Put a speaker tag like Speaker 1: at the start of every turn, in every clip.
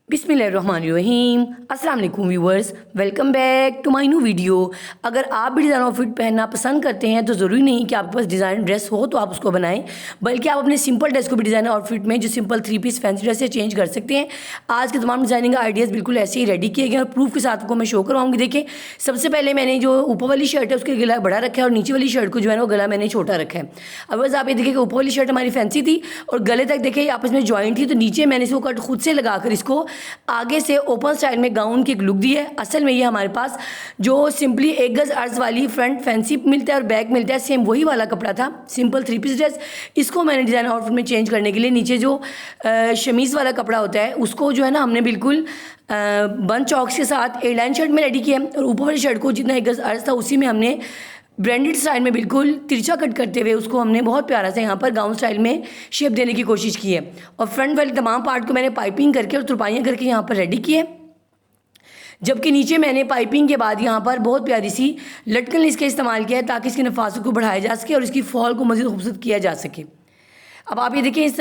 Speaker 1: बिस्मिल्लाहिर्रहमानिर्रहीम। अस्सलाम वालेकुम viewers, welcome back to my new video. अगर आप भी डिज़ाइन आउटफिट पहनना पसंद करते हैं तो ज़रूरी नहीं कि आपके पास डिज़ाइन ड्रेस हो तो आप उसको बनाएं, बल्कि आप अपने सिंपल ड्रेस को भी डिज़ाइन आउटफिट में जो सिंपल 3 पीस फैंसी ड्रेस से चेंज कर सकते हैं। आज के तमाम डिज़ाइनिंग आइडियाज़ बिल्कुल ऐसे ही रेडी किए गए हैं और प्रूफ के साथ आपको मैं शो करवाऊँगी। देखिए, सबसे पहले मैंने जो ऊपर वाली शर्ट है उसके गला बड़ा रखा है और नीचे वाली शर्ट को जो है ना वो गला मैंने छोटा रखा है। अब बस आप ये देखिए कि ऊपर वाली शर्ट हमारी फैंसी थी और गले तक देखिए आपस में जॉइंट थी, तो नीचे मैंने इसको कट खुद से लगाकर इसको आगे से ओपन स्टाइल में गाउन की एक लुक दी है। असल में ये हमारे पास जो सिंपली 1 गज अर्ज वाली फ्रंट फैंसी मिलता है और बैक मिलता है, सेम वही वाला कपड़ा था, सिंपल 3 पीस ड्रेस। इसको मैंने डिज़ाइन आउटफिट में चेंज करने के लिए नीचे जो शमीज़ वाला कपड़ा होता है उसको जो है ना हमने बिल्कुल बंद चौक्स के साथ ए लाइन शर्ट में रेडी किया और ऊपर वाली शर्ट को जितना 1 गज अर्ज था उसी में हमने ब्रांडेड स्टाइल में बिल्कुल तिरछा कट करते हुए उसको हमने बहुत प्यारा सा यहाँ पर गाउन स्टाइल में शेप देने की कोशिश की है। और फ्रंट वाले तमाम पार्ट को मैंने पाइपिंग करके और तुरपाइयाँ करके यहाँ पर रेडी किए, जबकि नीचे मैंने पाइपिंग के बाद यहाँ पर बहुत प्यारी सी लटकन लेस का इस्तेमाल किया है ताकि इसकी नफासत को बढ़ाया जा सके और इसकी फॉल को मज़ीद खूबसूरत किया जा सके। अब आप ये देखिए, इस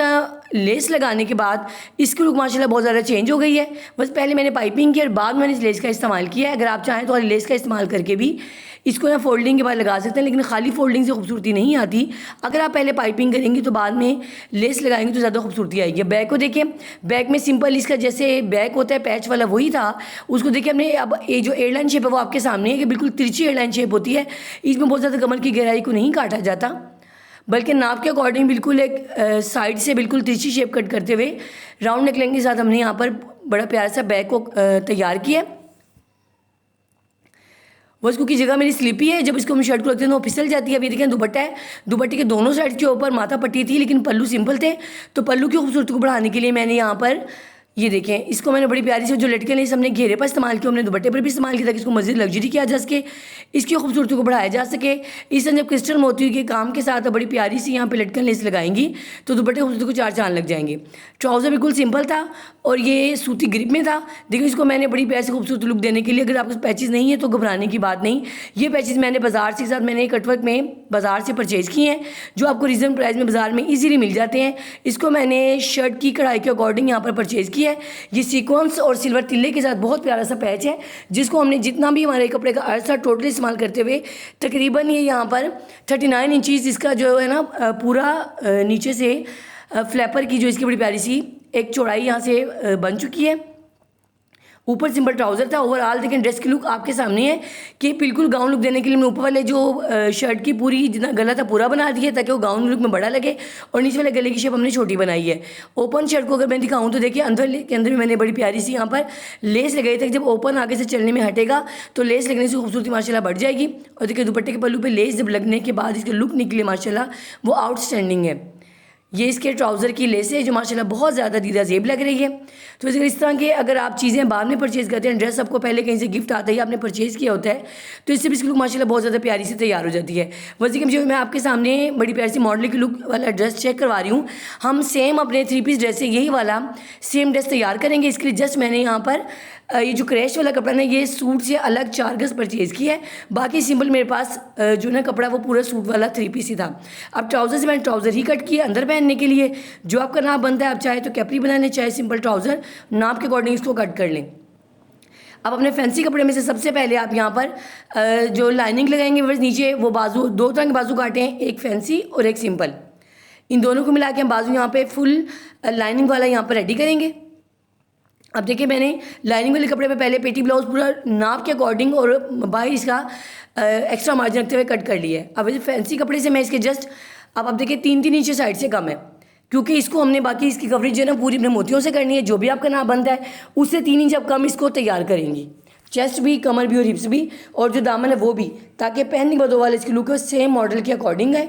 Speaker 1: लेस लगाने के बाद इसकी लुक माशाल्लाह बहुत ज़्यादा चेंज हो गई है। बस पहले मैंने पाइपिंग की और बाद में मैंने इस लेस का इस्तेमाल किया है। अगर आप चाहें तो लेस का इस्तेमाल करके भी इसको ना फोल्डिंग के बाद लगा सकते हैं, लेकिन खाली फोल्डिंग से खूबसूरती नहीं आती। अगर आप पहले पाइपिंग करेंगे तो बाद में लेस लगाएंगे तो ज़्यादा खूबसूरती आएगी। बैक को देखिए, बैक में सिंपल इसका जैसे बैक होता है पैच वाला वही था, उसको देखिए हमने अब ये जो एयरलाइन शेप है वो आपके सामने है कि बिल्कुल तिरछी एयरलाइन शेप होती है। इसमें बहुत ज़्यादा कमर की गहराई को नहीं काटा जाता, बल्कि नाप के अकॉर्डिंग बिल्कुल एक साइड से बिल्कुल तिरछी शेप कट करते हुए राउंड नेकलाइन के साथ हमने यहाँ पर बड़ा प्यारा सा बैक को तैयार किया। बस क्योंकि जगह मेरी स्लिपी है, जब इसको हम शर्ट को रखते हैं तो वो फिसल जाती है। अभी देखें दुपट्टा है, दुपट्टे के दोनों साइड के ऊपर माथा पट्टी थी लेकिन पल्लू सिंपल थे, तो पल्लू की खूबसूरती को बढ़ाने के लिए मैंने यहाँ पर ये देखें इसको मैंने बड़ी प्यारी से जो लटके लेस हमने घेरे पर इस्तेमाल किया, हमने दुपट्टे पर भी इस्तेमाल किया ताकि इसको मज़ीद लग्जरी किया जा सके, इसकी खूबसूरती को बढ़ाया जा सके। इस तरह जब क्रिस्टल मोती के काम के साथ बड़ी प्यारी सी यहाँ पे लटकन लेस लगाएंगी तो दुपट्टे खूबसूरती को 4 चांद लग जाएंगे। ट्राउज़र बिल्कुल सिंपल था और ये सूती ग्रिप में था। देखिए, इसको मैंने बड़ी प्यारी से खूबसूरत लुक देने के लिए, अगर आपके पास पैचेज़ नहीं है तो घबराने की बात नहीं। ये पैचेज़ मैंने बाजार से साथ मैंने कटवर्क में बाज़ार से परचेज़ किए हैं, जो आपको रीजनेबल प्राइस में बाज़ार में ईजीली मिल जाते हैं। इसको मैंने शर्ट की कढ़ाई के अकॉर्डिंग यहाँ पर परचेज़ किया है। ये सीक्वेंस और सिल्वर तिल्ले के साथ बहुत प्यारा सा पैच है, जिसको हमने जितना भी हमारे कपड़े का अर्ज था टोटली इस्तेमाल करते हुए तकरीबन ये यहाँ पर 39 इंचज़ इसका जो है ना पूरा नीचे से फ्लैपर की जो इसकी बड़ी प्यारी सी एक चौड़ाई यहाँ से बन चुकी है। ऊपर सिंपल ट्राउज़र था। ओवरऑल देखें ड्रेस की लुक आपके सामने है कि बिल्कुल गाउन लुक देने के लिए मैं ऊपर वाले जो शर्ट की पूरी जितना गला था पूरा बना दिया ताकि वो गाउन लुक में बड़ा लगे, और नीचे वाले गले की शेप हमने छोटी बनाई है। ओपन शर्ट को अगर मैं दिखाऊं तो देखिए अंदर के अंदर भी मैंने बड़ी प्यारी सी यहाँ पर लेस लगाई थी। जब ओपन आगे से चलने में हटेगा तो लेस लगने से खूबसूरती माशाल्लाह बढ़ जाएगी। और देखिए दुपट्टे के पल्लू पर लेस जब लगने के बाद इसकी लुक निकले माशाल्लाह वो आउटस्टैंडिंग है। ये इसके ट्राउज़र की लेस है जो माशाल्लाह बहुत ज़्यादा दीदा जेब लग रही है। तो इस तरह के अगर आप चीज़ें बाद में परचेज़ करते हैं, ड्रेस आपको पहले कहीं से गिफ्ट आता है, आपने परचेज़ किया होता है, तो इससे भी इसकी लुक माशाल्लाह बहुत ज़्यादा प्यारी से तैयार हो जाती है। वैसे कि मैं आपके सामने बड़ी प्यारी सी मॉडल की लुक वाला ड्रेस चेक करवा रही हूँ। हम सेम अपने 3 पीस ड्रेस से यही वाला सेम ड्रेस तैयार करेंगे। इसके लिए जस्ट मैंने यहाँ पर ये जो क्रैश वाला कपड़ा ना ये सूट से अलग 4 गज परचेज़ किया है, बाकी सिंपल मेरे पास जो ना कपड़ा वो पूरा सूट वाला 3 पीस ही था। अब ट्राउज़र से मैंने ट्राउज़र ही कट किया अंदर पहनने के लिए, जो आपका नाप बनता है, आप चाहे तो कैपरी बना लें चाहे सिंपल ट्राउज़र, नाप के अकॉर्डिंग इसको कट कर लें। अब अपने फैंसी कपड़े में से सबसे पहले आप यहाँ पर जो लाइनिंग लगाएंगे बस नीचे वो बाजू 2 तरह के बाजू काटे हैं, एक फैंसी और एक सिंपल। इन दोनों को मिला के हम बाजू यहाँ पे फुल लाइनिंग वाला यहाँ पर रेडी करेंगे। अब देखिए मैंने लाइनिंग वाले कपड़े पे पहले पेटी ब्लाउज पूरा नाप के अकॉर्डिंग और बाहर इसका एक्स्ट्रा मार्जिन रखते हुए कट कर लिया है। अब इस फैंसी कपड़े से मैं इसके जस्ट अब देखिए 3-3 इंच साइड से कम है, क्योंकि इसको हमने बाकी इसकी कवरेज जो है ना पूरी अपने मोतियों से करनी है। जो भी आपका नाप बनता है उससे 3 इंच अब कम इसको तैयार करेंगी, चेस्ट भी, कमर भी और हिप्स भी, और जो दामन है वो भी, ताकि पहनने के बाद वाले इसकी लुक सेम मॉडल के अकॉर्डिंग है।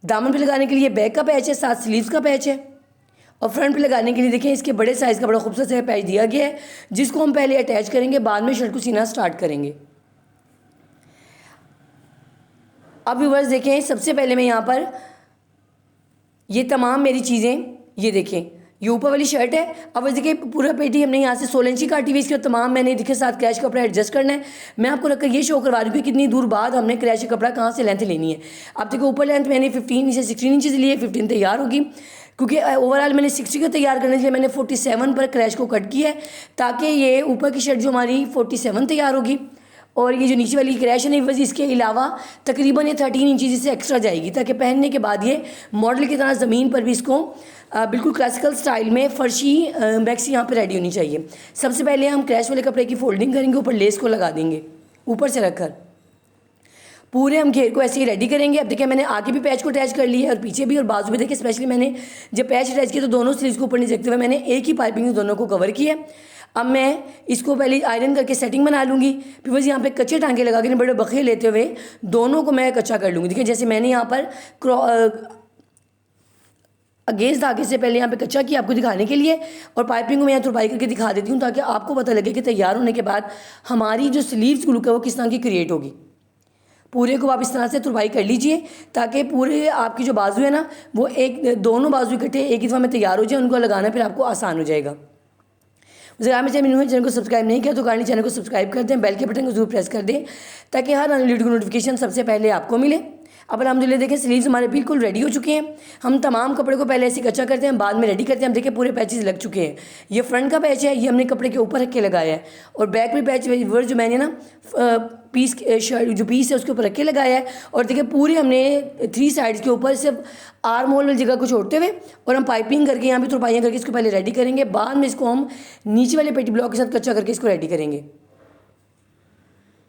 Speaker 1: दामन पर लगाने के लिए बैक का पैच है, साथ स्लीव्स का पैच है, और फ्रंट पे लगाने के लिए देखें इसके बड़े साइज़ का बड़ा खूबसूरत सा पैच दिया गया है, जिसको हम पहले अटैच करेंगे, बाद में शर्ट को सीना स्टार्ट करेंगे। अब व्यूअर्स देखें, सबसे पहले मैं यहाँ पर ये तमाम मेरी चीज़ें ये देखें ये ऊपर वाली शर्ट है। अब देखिए पूरा पेटी हमने यहाँ से 16 इंची काटी हुई, इसके तमाम मैंने देखिए साथ क्रैश कपड़ा एडजस्ट करना है। मैं आपको रखकर ये शो करवा रही हूँ कि कितनी दूर बाद हमने क्रैश कपड़ा कहाँ से लेंथ लेनी है। अब देखिए ऊपर लेंथ मैंने 15 से 16 इंचज़ ली है, 15 तैयार होगी, क्योंकि ओवरऑल मैंने 60 का तैयार करने के लिए मैंने 47 पर क्रैश को कट किया है, ताकि ये ऊपर की शर्ट जो हमारी 47 तैयार होगी। और ये जो नीचे वाली क्रैश है नहीं, इसके अलावा तकरीबन ये 13 इंचज़ से एक्स्ट्रा जाएगी, ताकि पहनने के बाद ये मॉडल की तरह ज़मीन पर भी इसको बिल्कुल क्लासिकल स्टाइल में फर्शी मैक्सी यहाँ पे रेडी होनी चाहिए। सबसे पहले हम क्रैश वाले कपड़े की फोल्डिंग करेंगे, ऊपर लेस को लगा देंगे ऊपर से रखकर पूरे हम घेर को ऐसे ही रेडी करेंगे। अब देखिए मैंने आगे भी पैच को अटैच कर लिया है और पीछे भी, और बाजू भी देखिए स्पेशली मैंने जब पैच अटैच किया तो दोनों स्लीव्स को ऊपर नहीं देखते हुए मैंने एक ही पाइपिंग दोनों को कवर किया। अब मैं इसको पहले आयरन करके सेटिंग बना लूँगी, फिर बस यहाँ पे कच्चे टांके लगा के बड़े बखे लेते हुए दोनों को मैं कच्चा कर लूँगी। देखिए जैसे मैंने यहाँ पर अगेंस्ट धागे से पहले यहाँ पे कच्चा किया आपको दिखाने के लिए, और पाइपिंग को मैं यहाँ तुरपाई करके दिखा देती हूँ ताकि आपको पता लगे कि तैयार होने के बाद हमारी जो स्लीव्स की लुक है वो किस तरह की क्रिएट होगी। पूरे को आप इस तरह से तुरपाई कर लीजिए ताकि पूरे आपकी जो बाजू है ना वो दोनों बाजू इकट्ठे एक ही दफ़ा में तैयार हो जाए, उनको लगाना फिर आपको आसान हो जाएगा। अगर मेरे चैनल को सब्सक्राइब नहीं किया तो काइंडली चैनल को सब्सक्राइब कर दें, बेल के बटन को जरूर प्रेस कर दें ताकि हर आने वीडियो की नोटिफिकेशन सबसे पहले आपको मिले। अब अल्हम्दुलिल्लाह देखिए स्लीव्स हमारे बिल्कुल रेडी हो चुके हैं। हम तमाम कपड़े को पहले ऐसे कच्चा करते हैं, बाद में रेडी करते हैं। हम देखिए पूरे पैचेस लग चुके हैं। ये फ्रंट का पैच है, ये हमने कपड़े के ऊपर रख के लगाया है, और बैक में पैच वर्ड जो मैंने ना पीस शर्ट जो पीस है उसके ऊपर रख के लगाया है। और देखिए पूरे हमने 3 साइड्स के ऊपर सिर्फ आर्म होल वाली जगह को छोड़ते हुए और हम पाइपिंग करके यहाँ पे तुरपाइयाँ करके इसको पहले रेडी करेंगे, बाद में इसको हम नीचे वाले पेटी ब्लॉक के साथ कच्चा करके इसको रेडी करेंगे।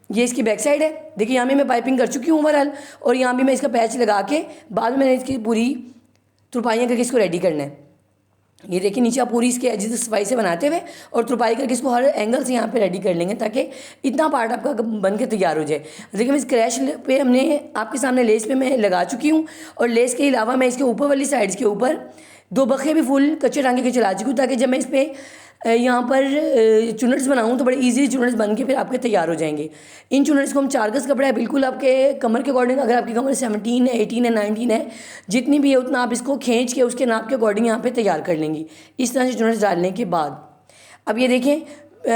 Speaker 1: ये इसकी बैक साइड है, देखिए यहाँ भी मैं पाइपिंग कर चुकी हूँ ओवरऑल, और यहाँ भी मैं इसका पैच लगा के बाद में मैंने इसकी पूरी तुरपाइयाँ करके इसको रेडी करना है। ये देखिए नीचे आप पूरी इसके एजेस सफाई से बनाते हुए और तुरपाई करके इसको हर एंगल से यहाँ पे रेडी कर लेंगे ताकि इतना पार्ट आपका बन के तैयार हो जाए। देखिए मैं इस क्रैश पे हमने आपके सामने लेस पे मैं लगा चुकी हूँ, और लेस के अलावा मैं इसके ऊपर वाली साइड्स के ऊपर 2 बखे भी फुल कच्चे टांगे के चला चुकी हूँ, ताकि जब मैं इस पर यहाँ पर चुनट्स बनाऊँ तो बड़े इजीली चुनट्स बन के फिर आपके तैयार हो जाएंगे। इन चुनट्स को हम 4 गज कपड़ा है, बिल्कुल आपके कमर के अकॉर्डिंग, अगर आपकी कमर 17 है, 18 है, 19 है, जितनी भी है उतना आप इसको खींच के उसके नाप के अकॉर्डिंग यहाँ पे तैयार कर लेंगी। इस तरह से चुनट्स डालने के बाद अब ये देखें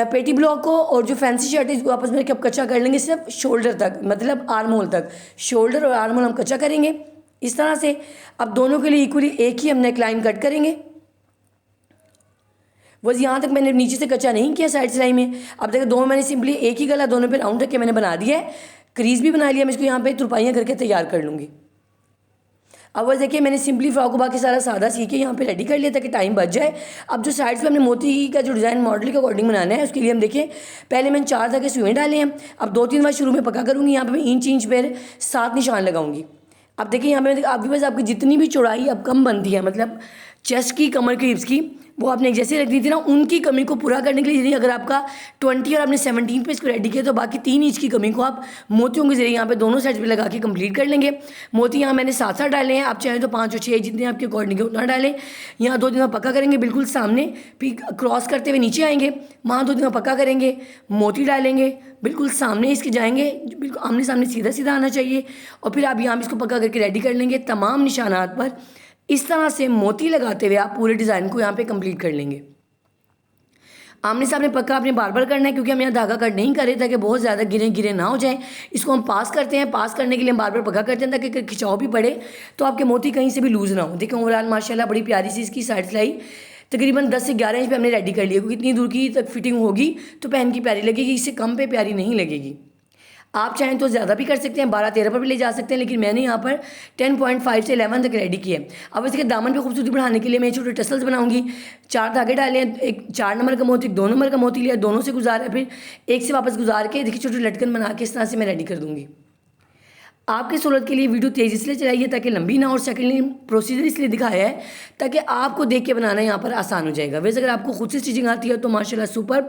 Speaker 1: पेटी ब्लॉक को और जो फैंसी शर्ट है इसको आपस में कब कच्चा कर लेंगे, सिर्फ शोल्डर तक, मतलब आर्म होल तक। शोल्डर और आर्म होल हम कच्चा करेंगे इस तरह से। अब दोनों के लिए इक्वली एक ही हम नेकलाइन कट करेंगे, बस यहाँ तक मैंने नीचे से कच्चा नहीं किया साइड सिलाई में। अब देखो दोनों मैंने सिंपली एक ही गला दोनों पे राउंड रख के मैंने बना दिया है, क्रीज भी बना लिया। मैं इसको यहाँ पे तुरपाइयाँ करके तैयार कर लूँगी। अब बस देखिए मैंने सिंपली फ्रॉक को बाकी सारा सादा सी के यहाँ पे रेडी कर लिया ताकि टाइम बच जाए। अब जो साइड्स पे हमने मोती का जो डिज़ाइन मॉडल के अकॉर्डिंग बनाना है उसके लिए हम देखिए पहले मैंने 4 धागे सुई डाले हैं। अब 2-3 बार शुरू में पक्का करूँगी, यहाँ पर मैं इंच पर 7 निशान लगाऊंगी। अब देखिए यहाँ पे आपके पास आपकी जितनी भी चौड़ाई अब कम बनती है, मतलब चेस्ट की, कमर की, हिप्स की, वो आपने एक जैसे रख दी थी ना, उनकी कमी को पूरा करने के लिए यदि अगर आपका 20 और आपने 17 पे इसको रेडी किया तो बाकी 3 इंच की कमी को आप मोतियों के जरिए यहाँ पे दोनों साइड पे लगा के कंप्लीट कर लेंगे। मोती यहाँ मैंने 7 डाले हैं, आप चाहें तो 5 और 6 जितने आपके अकॉर्डिंग है उतना डालें। यहाँ 2 दिन पक्का करेंगे बिल्कुल सामने, फिर क्रॉस करते हुए नीचे आएंगे, वहाँ 2 दिन पक्का करेंगे, मोती डालेंगे, बिल्कुल सामने इसके जाएंगे, बिल्कुल आमने सामने सीधा सीधा आना चाहिए, और फिर आप यहाँ इसको पक्का करके रेडी कर लेंगे। तमाम निशानात पर इस तरह से मोती लगाते हुए आप पूरे डिज़ाइन को यहाँ पे कंप्लीट कर लेंगे। आमने सामने पक्का आपने बार बार करना है, क्योंकि हम यहाँ धागा कट नहीं कर रहे ताकि बहुत ज़्यादा गिरे ना हो जाए। इसको हम पास करते हैं, पास करने के लिए हम बार बार पक्का करते हैं ताकि खिंचाव भी पड़े तो आपके मोती कहीं से भी लूज़ ना हो। देखिए ओवरऑल माशाल्लाह बड़ी प्यारी सी इसकी साइड सिलाई तकरीबन 10 से 11 इंच पे हमने रेडी कर लिया, क्योंकि इतनी दूर की तक फिटिंग होगी तो पहन की प्यारी लगेगी, इससे कम पे प्यारी नहीं लगेगी। आप चाहें तो ज़्यादा भी कर सकते हैं, 12-13 पर भी ले जा सकते हैं, लेकिन मैंने यहाँ पर 10.5 से 11 तक रेडी किया है। अब इसके दामन पे खूबसूरती बढ़ाने के लिए मैं छोटे टसल्स बनाऊंगी। 4 धागे डाले हैं, एक 4 नंबर का मोती, 2 नंबर का मोती लिया, दोनों से गुजारा, फिर एक से वापस गुजार के देखिए छोटे लटकन बना के इस तरह से मैं रेडी कर दूँगी। आपके सहूलत के लिए वीडियो तेज़ी से चलाइए ताकि लंबी ना, और सेकेंडली प्रोसीजर इसलिए दिखाया है ताकि आपको देख के बनाना यहाँ पर आसान हो जाएगा। वैसे अगर आपको खुद से स्टिचिंग आती है तो माशाल्लाह सुपर,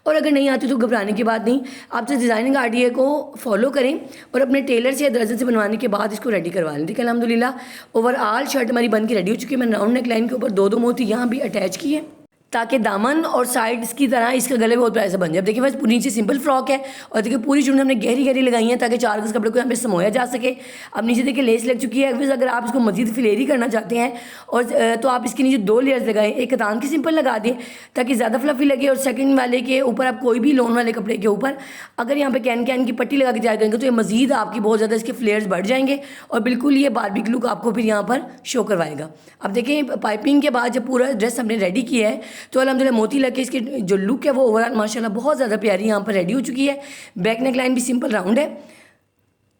Speaker 1: और अगर नहीं आती तो घबराने की बात नहीं, आप जिस डिज़ाइनिंग आइडिया को फॉलो करें और अपने टेलर से या दर्जन से बनवाने के बाद इसको रेडी करवा लें। देखिए अल्हम्दुलिल्लाह ओवरऑल शर्ट हमारी बन के रेडी हो चुकी है। मैंने राउंड नेक लाइन के ऊपर 2-2 मोती यहाँ भी अटैच किए। ताकि दामन और साइड्स की तरह इसका गले बहुत प्यारा सा बन जाए। अब देखिए बस नीचे सिंपल फ्रॉक है और देखिए पूरी चुन्नी हमने गहरी गहरी लगाई है ताकि 4 गज कपड़े को यहाँ पे समोया जा सके। अब नीचे देखिए लेस लग चुकी है। अगर आप इसको मजीद फ्लेयरी करना चाहते हैं और तो आप इसके नीचे 2 लेयर्स लगाएं, एक कतान की सिंपल लगा दें ताकि ज़्यादा फ्लफी लगे, और सेकंड वाले के ऊपर आप कोई भी लोन वाले कपड़े के ऊपर अगर यहाँ पे कैन की पट्टी लगा के तैयार करेंगे तो ये मजीद आपकी बहुत ज़्यादा इसके फ्लेयर्स बढ़ जाएंगे और बिल्कुल ये बारबेक्यू लुक आपको फिर यहाँ पर शो करवाएगा। अब देखिए पाइपिंग के बाद जब पूरा ड्रेस हमने रेडी किया है तो अल्हम्दुलिल्लाह मोती लग के इसकी जो लुक है वो ओवरऑल माशाल्लाह बहुत ज़्यादा प्यारी यहाँ पर रेडी हो चुकी है। बैक नेक लाइन भी सिंपल राउंड है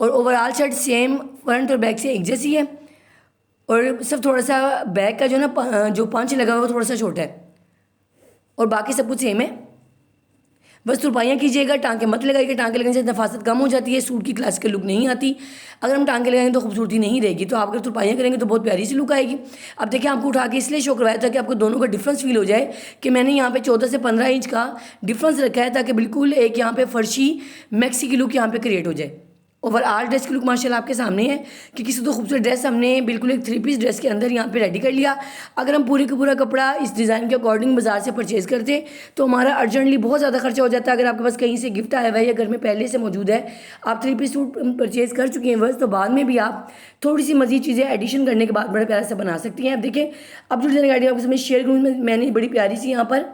Speaker 1: और ओवरऑल शर्ट सेम फ्रंट और बैक से एक जैसी है, और सिर्फ थोड़ा सा बैक का जो ना जो पंच लगा हुआ वो थोड़ा सा छोटा है और बाकी सब कुछ सेम है। बस तुरपाइयाँ कीजिएगा, टांके मत लगाइएगा, टांके लगाने से नफासत कम हो जाती है, सूट की क्लासिकल लुक नहीं आती। अगर हम टांके लगाएंगे तो खूबसूरती नहीं रहेगी, तो आप अगर तुरपाइयाँ करेंगे तो बहुत प्यारी सी लुक आएगी। अब देखिए आपको उठा के इसलिए शो करवाया था कि आपको दोनों का डिफरेंस फील हो जाए कि मैंने यहाँ पे 14 से 15 इंच का डिफरेंस रखा है ताकि बिल्कुल एक यहाँ पे फर्शी मैक्सी की लुक यहाँ पे क्रिएट हो जाए। ओवरऑल ड्रेस की लुक माशाल्लाह आपके सामने है कि किसी तो खूबसूरत ड्रेस हमने बिल्कुल एक 3 पीस ड्रेस के अंदर यहाँ पे रेडी कर लिया। अगर हम पूरे का पूरा कपड़ा इस डिज़ाइन के अकॉर्डिंग बाजार से परचेज़ करते तो हमारा अर्जेंटली बहुत ज़्यादा खर्चा हो जाता है। अगर आपके पास कहीं से गिफ्ट आया हुआ है या घर में पहले से मौजूद है, आप 3 पीस सूट परचेज़ कर चुके हैं बस, तो बाद में भी आप थोड़ी सी मज़ीद चीज़ें एडिशन करने के बाद बड़ा प्यारा सा बना सकती हैं। अब देखिए अब जो डिज़ाइन गाड़ी आपके सामने शेयर करूँ, मैंने बड़ी प्यारी सी यहाँ पर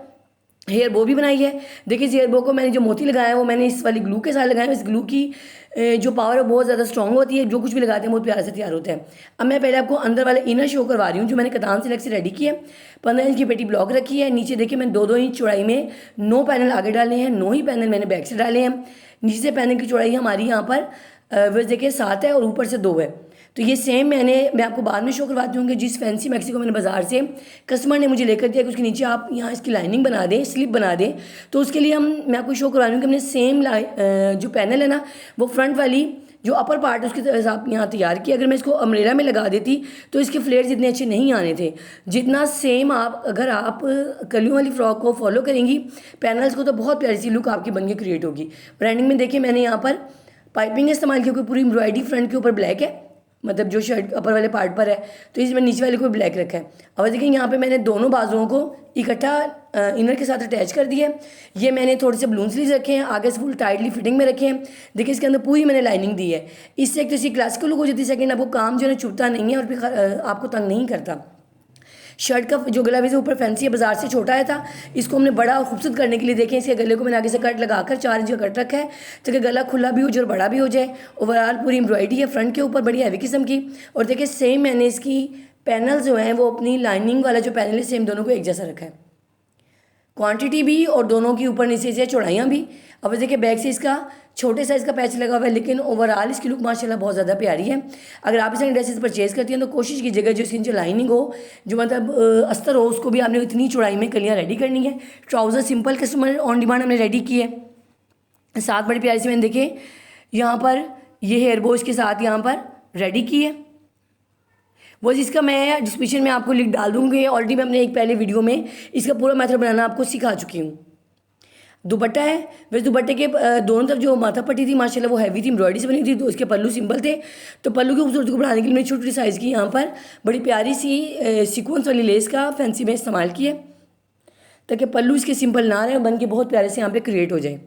Speaker 1: हेयर बो भी बनाई है। देखिए इस हेयर बो को मैंने जो मोती लगाया है वो मैंने इस वाली ग्लू के साथ लगाया है। इस ग्लू की जो पावर है बहुत ज़्यादा स्ट्रॉन्ग होती है, जो कुछ भी लगाते हैं बहुत प्यारा से तैयार होता है। अब मैं पहले आपको अंदर वाले इनर शो करवा रही हूँ जो मैंने कतान सिल्क से रेडी की है। 15 इंच की पेटी ब्लॉक रखी है। नीचे देखिए मैंने 2-2 इंच चौड़ाई में 9 पैनल आगे डाले हैं, 9 ही पैनल मैंने बैक से डाले हैं। नीचे से पैनल की चौड़ाई हमारी यहाँ पर वैसे देखिए 7 है और ऊपर से 2 है। तो ये सेम मैं आपको बाद में शो करवाती हूँ कि जिस फैंसी मैक्सी को मैंने बाज़ार से कस्टमर ने मुझे लेकर दिया कि उसके नीचे आप यहाँ इसकी लाइनिंग बना दें, स्लिप बना दें, तो उसके लिए मैं आपको शो करवा रही हूँ कि हमने सेम जो पैनल है ना वो फ्रंट वाली जो अपर पार्ट है उसकी तरह से आप यहाँ तैयार किया। अगर मैं इसको अम्ब्रेला में लगा देती तो इसके फ्लेयर्स इतने अच्छे नहीं आने थे जितना सेम आप अगर आप कलियों वाली फ्रॉक को फॉलो करेंगी पैनल्स को तो बहुत प्यारी सी लुक आपकी बन के क्रिएट होगी। ब्रांडिंग में देखिए मैंने यहाँ पर पाइपिंग इस्तेमाल की, पूरी एम्ब्रॉयडरी फ्रंट के ऊपर ब्लैक है, मतलब जो शर्ट अपर वाले पार्ट पर है, तो इसमें नीचे वाले को ब्लैक रखा है। अब देखिए यहाँ पे मैंने दोनों बाजुओं को इकट्ठा इनर के साथ अटैच कर दिया है। ये मैंने थोड़े से बलून स्लीव्स रखे हैं, आगे से फुल टाइटली फिटिंग में रखे हैं। देखिए इसके अंदर पूरी मैंने लाइनिंग दी है। इससे एक तो इसी क्लासिकल लुक हो जाती है, सेकंड आपको काम जो है चुभता नहीं है और फिर आपको तंग नहीं करता। शर्ट का जो गला भी ऊपर फैंसी है, बाजार से छोटा आया था, इसको हमने बड़ा और खूबसूरत करने के लिए देखें इसके गले को मैंने आगे से कट लगाकर 4 इंच का कट रखा है ताकि गला खुला भी हो जाए और बड़ा भी हो जाए। ओवरऑल पूरी एम्ब्रॉयडरी है फ्रंट के ऊपर, बड़ी हैवी किस्म की। और देखिए सेम मैंने इसकी पैनल जो हैं वो अपनी लाइनिंग वाला जो पैनल है सेम दोनों को एक जैसा रखा है, क्वांटिटी भी और दोनों की ऊपर नीचे से चौड़ाइयाँ भी। अब देखिए बैक से इसका छोटे साइज़ का पैच लगा हुआ है, लेकिन ओवरऑल इसकी लुक माशाल्लाह बहुत ज़्यादा प्यारी है। अगर आप इसे ड्रेसेस परचेज़ करती हैं तो कोशिश कीजिएगा जो इसकी जो लाइनिंग हो, जो मतलब अस्तर हो, उसको भी आपने इतनी चौड़ाई में कलियाँ रेडी करनी है। Trouser simple customer on demand हमने रेडी की है, साथ बड़ी प्यारी सी मैंने देखिए यहाँ पर ये हेयर बो इसके साथ यहाँ पर रेडी की है। वो जिसका मैं डिस्क्रिप्शन में आपको लिंक डाल दूँगी। ऑलरेडी मैं अपने एक पहले वीडियो में इसका पूरा मेथड बनाना आपको सिखा चुकी हूँ। दुपट्टा है, वैसे दुपट्टे के दोनों तरफ जो माथा पट्टी थी माशाल्लाह वो हैवी थी, एम्ब्रॉयडरी से बनी थी, तो इसके पल्लू सिंपल थे। तो पल्लू की खूबसूरती को बढ़ाने के लिए मैंने छोटी छोटी साइज़ की यहाँ पर बड़ी प्यारी सी सीक्वेंस वाली लेस का फैंसी में इस्तेमाल किया ताकि पल्लू इसके सिंपल ना रहे, बन के बहुत प्यारे से यहाँ पे क्रिएट हो जाए।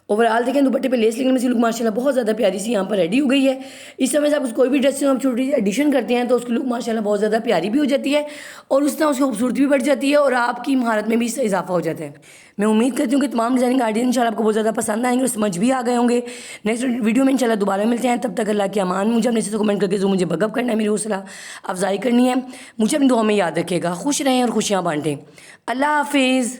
Speaker 1: ओवरऑल देखें दुपट्टे पे लेस लगने में से लुक माशाल्लाह बहुत ज़्यादा प्यारी सी यहाँ पर रेडी हो गई है। इस समय से आप कोई भी ड्रेस से आप छोटी एडिशन करते हैं तो उसकी लुक माशाल्लाह बहुत ज़्यादा प्यारी भी हो जाती है और उस तरह उसकी खूबसूरती भी बढ़ जाती है और आपकी महारत में भी इजाफा हो जाता है। मैं उम्मीद करती हूँ कि तमाम डिज़ाइनिंग आइडिया इंशाल्लाह आपको बहुत ज़्यादा पसंद आएंगे और समझ भी आ गए होंगे। नेक्स्ट वीडियो में इंशाल्लाह दोबारा मिलते हैं, तब तक अल्लाह के अमान। मुझे अपने से कमेंट करके जो मुझे बगअप करना है, मेरी हौसला अफजाई करनी है, मुझे अपनी दुआ में याद रखिएगा। खुश रहें और खुशियाँ बांटें। अल्लाह हाफिज़।